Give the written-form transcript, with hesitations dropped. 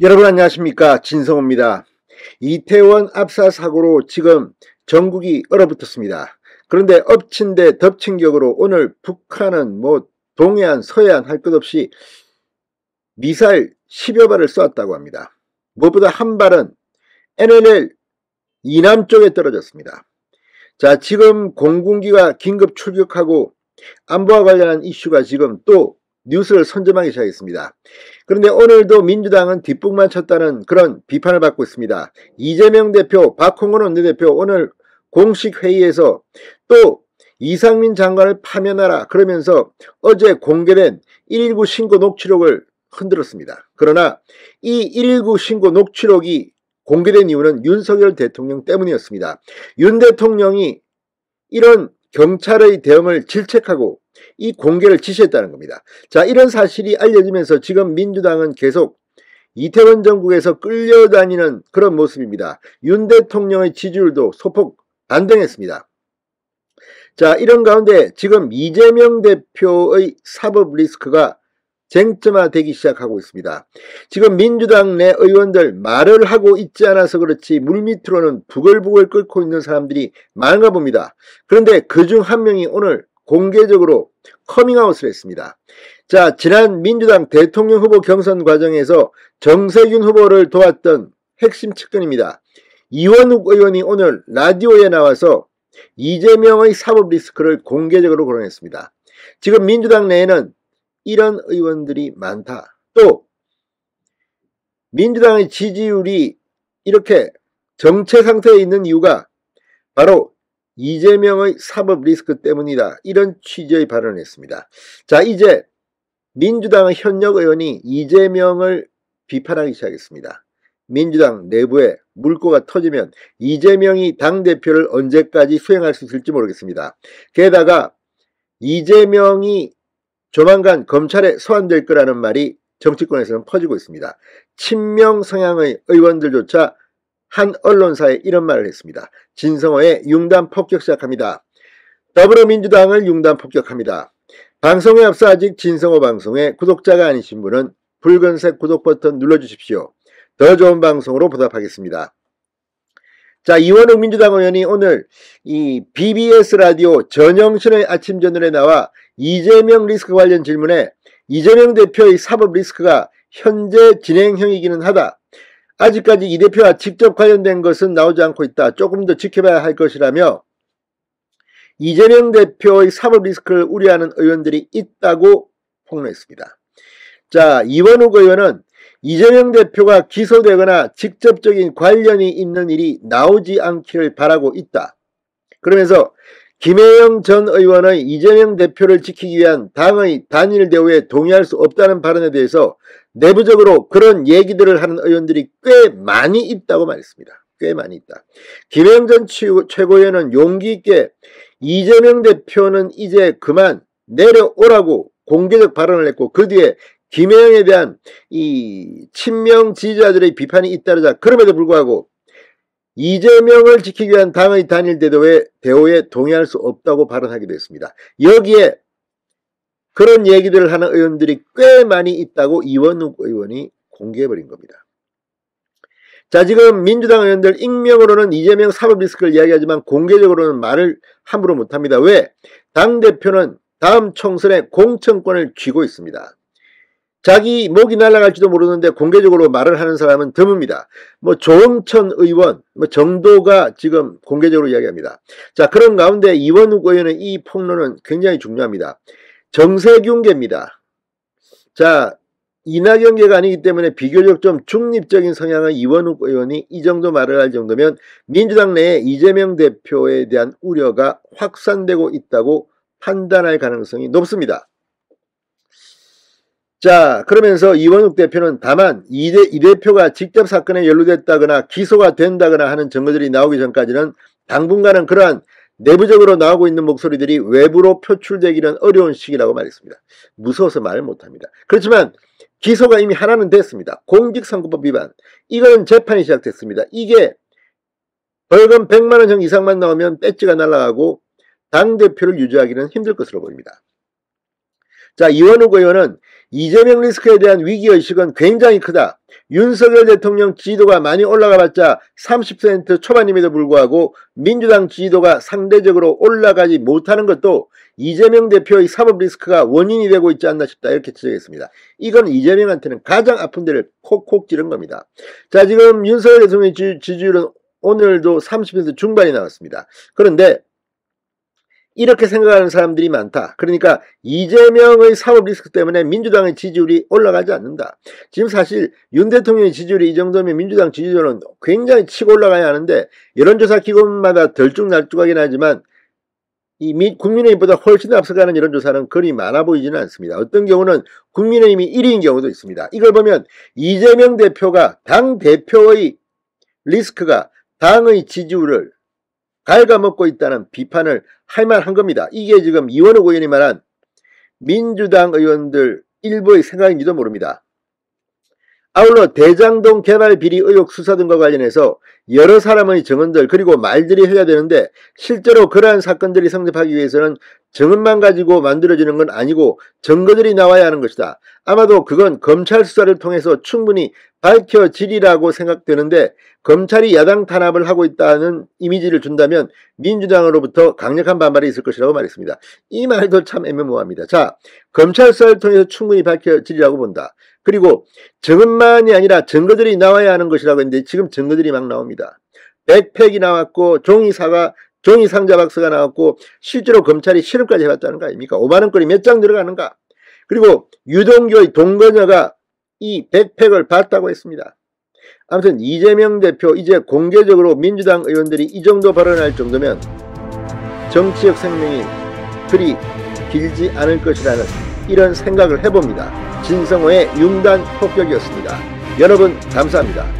여러분 안녕하십니까, 진성호입니다. 이태원 압사 사고로 지금 전국이 얼어붙었습니다. 그런데 엎친 데 덮친 격으로 오늘 북한은 동해안 서해안 할 것 없이 미사일 10여 발을 쏘았다고 합니다. 무엇보다 한 발은 NLL 이남 쪽에 떨어졌습니다. 자, 지금 공군기가 긴급 출격하고 안보와 관련한 이슈가 지금 또 뉴스를 선점하기 시작했습니다. 그런데 오늘도 민주당은 뒷북만 쳤다는 그런 비판을 받고 있습니다. 이재명 대표, 박홍근 원내대표 오늘 공식 회의에서 또 이상민 장관을 파면하라 그러면서 어제 공개된 119 신고 녹취록을 흔들었습니다. 그러나 이 119 신고 녹취록이 공개된 이유는 윤석열 대통령 때문이었습니다. 윤 대통령이 이런 경찰의 대응을 질책하고 이 공개를 지시했다는 겁니다. 자, 이런 사실이 알려지면서 지금 민주당은 계속 이태원 전국에서 끌려다니는 그런 모습입니다. 윤 대통령의 지지율도 소폭 반등했습니다. 자, 이런 가운데 지금 이재명 대표의 사법 리스크가 쟁점화되기 시작하고 있습니다. 지금 민주당 내 의원들 말을 하고 있지 않아서 그렇지 물밑으로는 부글부글 끓고 있는 사람들이 많은가 봅니다. 그런데 그중 한 명이 오늘 공개적으로 커밍아웃을 했습니다. 자, 지난 민주당 대통령 후보 경선 과정에서 정세균 후보를 도왔던 핵심 측근입니다. 이원욱 의원이 오늘 라디오에 나와서 이재명의 사법 리스크를 공개적으로 거론했습니다. 지금 민주당 내에는 이런 의원들이 많다. 또 민주당의 지지율이 이렇게 정체 상태에 있는 이유가 바로 이재명의 사법 리스크 때문이다. 이런 취지의 발언을 했습니다. 자, 이제 민주당의 현역 의원이 이재명을 비판하기 시작했습니다. 민주당 내부에 물꼬가 터지면 이재명이 당대표를 언제까지 수행할 수 있을지 모르겠습니다. 게다가 이재명이 조만간 검찰에 소환될 거라는 말이 정치권에서는 퍼지고 있습니다. 친명 성향의 의원들조차 한 언론사에 이런 말을 했습니다. 진성호의 융단 폭격 시작합니다. 더불어민주당을 융단 폭격합니다. 방송에 앞서 아직 진성호 방송에 구독자가 아니신 분은 붉은색 구독 버튼 눌러주십시오. 더 좋은 방송으로 보답하겠습니다. 자, 이원욱 민주당 의원이 오늘 이 BBS 라디오 전영신의 아침 저널에 나와 이재명 리스크 관련 질문에 이재명 대표의 사법 리스크가 현재 진행형이기는 하다. 아직까지 이 대표와 직접 관련된 것은 나오지 않고 있다. 조금 더 지켜봐야 할 것이라며 이재명 대표의 사법 리스크를 우려하는 의원들이 있다고 폭로했습니다. 자, 이원욱 의원은 이재명 대표가 기소되거나 직접적인 관련이 있는 일이 나오지 않기를 바라고 있다. 그러면서 김혜영 전 의원의 이재명 대표를 지키기 위한 당의 단일 대우에 동의할 수 없다는 발언에 대해서 내부적으로 그런 얘기들을 하는 의원들이 꽤 많이 있다고 말했습니다. 꽤 많이 있다. 김혜영 전 최고위원은 용기 있게 이재명 대표는 이제 그만 내려오라고 공개적 발언을 했고 그 뒤에 김혜영에 대한 이 친명 지지자들의 비판이 잇따르자 그럼에도 불구하고 이재명을 지키기 위한 당의 단일 대우에 동의할 수 없다고 발언하기도 했습니다. 여기에 그런 얘기들을 하는 의원들이 꽤 많이 있다고 이원욱 의원이 공개해버린 겁니다. 자, 지금 민주당 의원들 익명으로는 이재명 사법 리스크를 이야기하지만 공개적으로는 말을 함부로 못합니다. 왜? 당대표는 다음 총선에 공천권을 쥐고 있습니다. 자기 목이 날아갈지도 모르는데 공개적으로 말을 하는 사람은 드뭅니다. 조응천 의원 정도가 지금 공개적으로 이야기합니다. 자, 그런 가운데 이원욱 의원의 이 폭로는 굉장히 중요합니다. 정세균계입니다. 자, 이낙연계가 아니기 때문에 비교적 좀 중립적인 성향의 이원욱 의원이 이 정도 말을 할 정도면 민주당 내에 이재명 대표에 대한 우려가 확산되고 있다고 판단할 가능성이 높습니다. 자, 그러면서 이원욱 대표는 다만 이 대표가 직접 사건에 연루됐다거나 기소가 된다거나 하는 증거들이 나오기 전까지는 당분간은 그러한 내부적으로 나오고 있는 목소리들이 외부로 표출되기는 어려운 시기라고 말했습니다. 무서워서 말 못합니다. 그렇지만 기소가 이미 하나는 됐습니다. 공직선거법 위반. 이건 재판이 시작됐습니다. 이게 벌금 100만 원 이상만 나오면 배지가 날아가고 당대표를 유지하기는 힘들 것으로 보입니다. 자, 이원욱 의원은 이재명 리스크에 대한 위기의식은 굉장히 크다. 윤석열 대통령 지지도가 많이 올라가봤자 30% 초반임에도 불구하고 민주당 지지도가 상대적으로 올라가지 못하는 것도 이재명 대표의 사법 리스크가 원인이 되고 있지 않나 싶다. 이렇게 지적했습니다. 이건 이재명한테는 가장 아픈 데를 콕콕 찌른 겁니다. 자, 지금 윤석열 대통령의 지지율은 오늘도 30% 중반이 나왔습니다. 그런데 이렇게 생각하는 사람들이 많다. 그러니까 이재명의 사법 리스크 때문에 민주당의 지지율이 올라가지 않는다. 지금 사실 윤 대통령의 지지율이 이 정도면 민주당 지지율은 굉장히 치고 올라가야 하는데 여론조사 기관마다 덜쭉날쭉하긴 하지만 이 국민의힘보다 훨씬 앞서가는 여론조사는 그리 많아 보이지는 않습니다. 어떤 경우는 국민의힘이 1위인 경우도 있습니다. 이걸 보면 이재명 대표가 당 대표의 리스크가 당의 지지율을 갉아먹고 있다는 비판을 할 만한 겁니다. 이게 지금 이원욱 의원이 말한 민주당 의원들 일부의 생각인지도 모릅니다. 아울러 대장동 개발 비리 의혹 수사 등과 관련해서 여러 사람의 증언들 그리고 말들이 해야 되는데 실제로 그러한 사건들이 성립하기 위해서는 증언만 가지고 만들어지는 건 아니고 증거들이 나와야 하는 것이다. 아마도 그건 검찰 수사를 통해서 충분히 밝혀지리라고 생각되는데 검찰이 야당 탄압을 하고 있다는 이미지를 준다면 민주당으로부터 강력한 반발이 있을 것이라고 말했습니다. 이 말도 참 애매모호합니다. 자, 검찰 수사를 통해서 충분히 밝혀지리라고 본다. 그리고 증언만이 아니라 증거들이 나와야 하는 것이라고 했는데 지금 증거들이 막 나옵니다. 백팩이 나왔고 종이 상자 박스가 나왔고 실제로 검찰이 실험까지 해봤다는 거 아닙니까? 5만원거리 몇 장 들어가는가? 그리고 유동규의 동거녀가 이 백팩을 봤다고 했습니다. 아무튼 이재명 대표 이제 공개적으로 민주당 의원들이 이 정도 발언할 정도면 정치적 생명이 그리 길지 않을 것이라는 이런 생각을 해봅니다. 진성호의 융단 폭격이었습니다. 여러분 감사합니다.